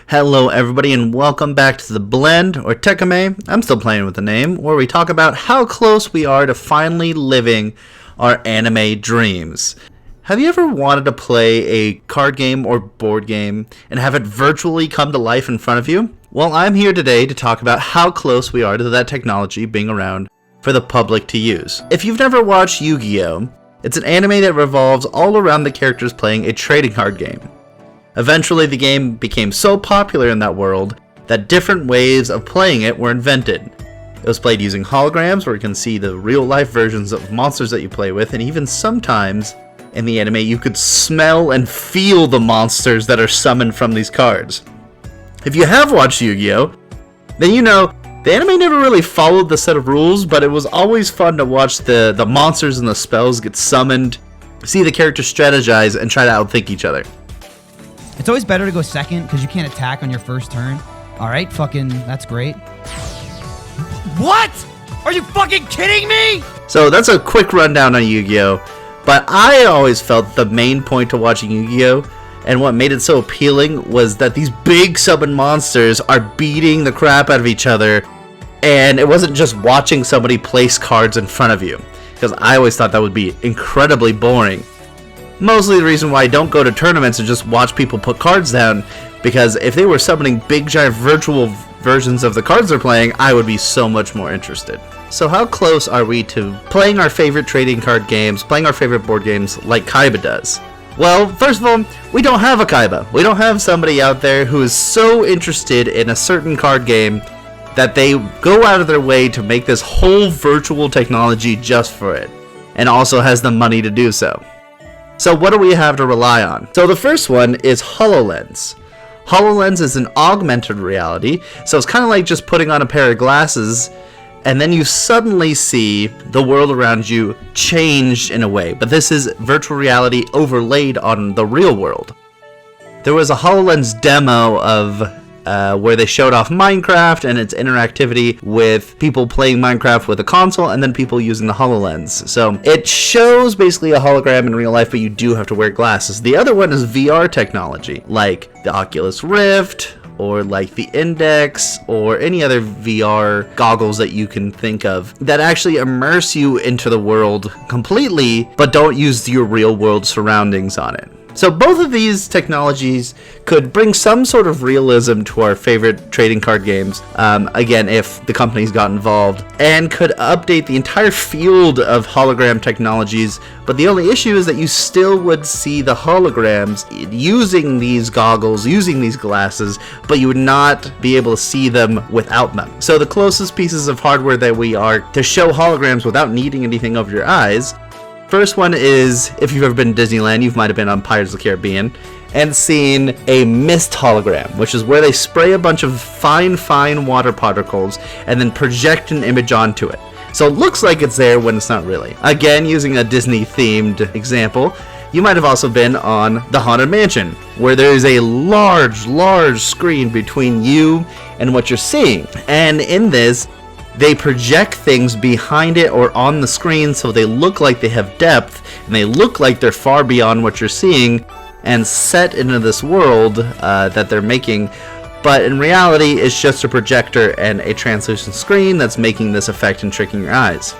Hello everybody and welcome back to The Blend, or Tekame, I'm still playing with the name, where we talk about how close we are to finally living our anime dreams. Have you ever wanted to play a card game or board game and have it virtually come to life in front of you? Well, I'm here today to talk about how close we are to that technology being around for the public to use. If you've never watched Yu-Gi-Oh!, it's an anime that revolves all around the characters playing a trading card game. Eventually, the game became so popular in that world that different ways of playing it were invented. It was played using holograms, where you can see the real-life versions of monsters that you play with, and even sometimes in the anime you could smell and feel the monsters that are summoned from these cards. If you have watched Yu-Gi-Oh!, then you know the anime never really followed the set of rules, but it was always fun to watch the monsters and the spells get summoned, see the characters strategize, and try to outthink each other. It's always better to go second because you can't attack on your first turn. All right, that's great. What? Are you fucking kidding me? So that's a quick rundown on Yu-Gi-Oh! But I always felt the main point to watching Yu-Gi-Oh! And what made it so appealing was that these big summoned monsters are beating the crap out of each other, and it wasn't just watching somebody place cards in front of you, because I always thought that would be incredibly boring. Mostly the reason why I don't go to tournaments and just watch people put cards down, because if they were summoning big giant virtual versions of the cards they're playing, I would be so much more interested. So how close are we to playing our favorite trading card games, playing our favorite board games like Kaiba does? Well, first of all, we don't have a Kaiba. We don't have somebody out there who is so interested in a certain card game that they go out of their way to make this whole virtual technology just for it, and also has the money to do so. So what do we have to rely on? So the first one is HoloLens. HoloLens is an augmented reality, so it's kind of like just putting on a pair of glasses and then you suddenly see the world around you changed in a way, but this is virtual reality overlaid on the real world. There was a HoloLens demo of where they showed off Minecraft and its interactivity with people playing Minecraft with a console and then people using the HoloLens. So it shows basically a hologram in real life, but you do have to wear glasses. The other one is VR technology, like the Oculus Rift, or like the Index, or any other VR goggles that you can think of that actually immerse you into the world completely, but don't use your real world surroundings on it. So both of these technologies could bring some sort of realism to our favorite trading card games, again, if the companies got involved, and could update the entire field of hologram technologies. But the only issue is that you still would see the holograms using these goggles, using these glasses, but you would not be able to see them without them. So the closest pieces of hardware that we are to show holograms without needing anything over your eyes. First one is, if you've ever been to Disneyland, you might have been on Pirates of the Caribbean and seen a mist hologram, which is where they spray a bunch of fine water particles and then project an image onto it. So it looks like it's there when it's not really. Again, using a Disney-themed example, you might have also been on the Haunted Mansion, where there is a large screen between you and what you're seeing. And in this, they project things behind it or on the screen so they look like they have depth and they look like they're far beyond what you're seeing and set into this world that they're making. But in reality, it's just a projector and a translucent screen that's making this effect and tricking your eyes.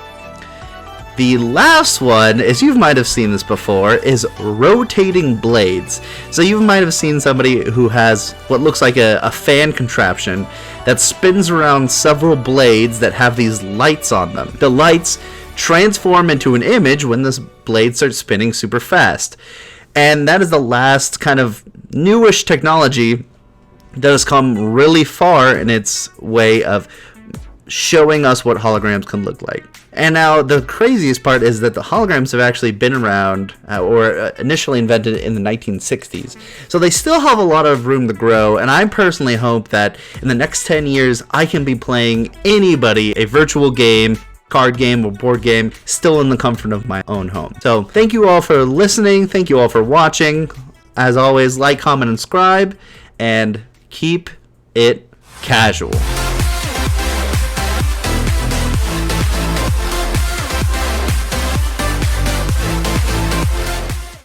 The last one, as you might have seen this before, is rotating blades. So you might have seen somebody who has what looks like a fan contraption that spins around several blades that have these lights on them. The lights transform into an image when this blade starts spinning super fast. And that is the last kind of newish technology that has come really far in its way of showing us what holograms can look like. And now the craziest part is that the holograms have actually been around or initially invented in the 1960s. So they still have a lot of room to grow, and I personally hope that in the next 10 years I can be playing anybody a virtual game, card game, or board game still in the comfort of my own home. So thank you all for listening, thank you all for watching. As always, like, comment, and subscribe, and keep it casual.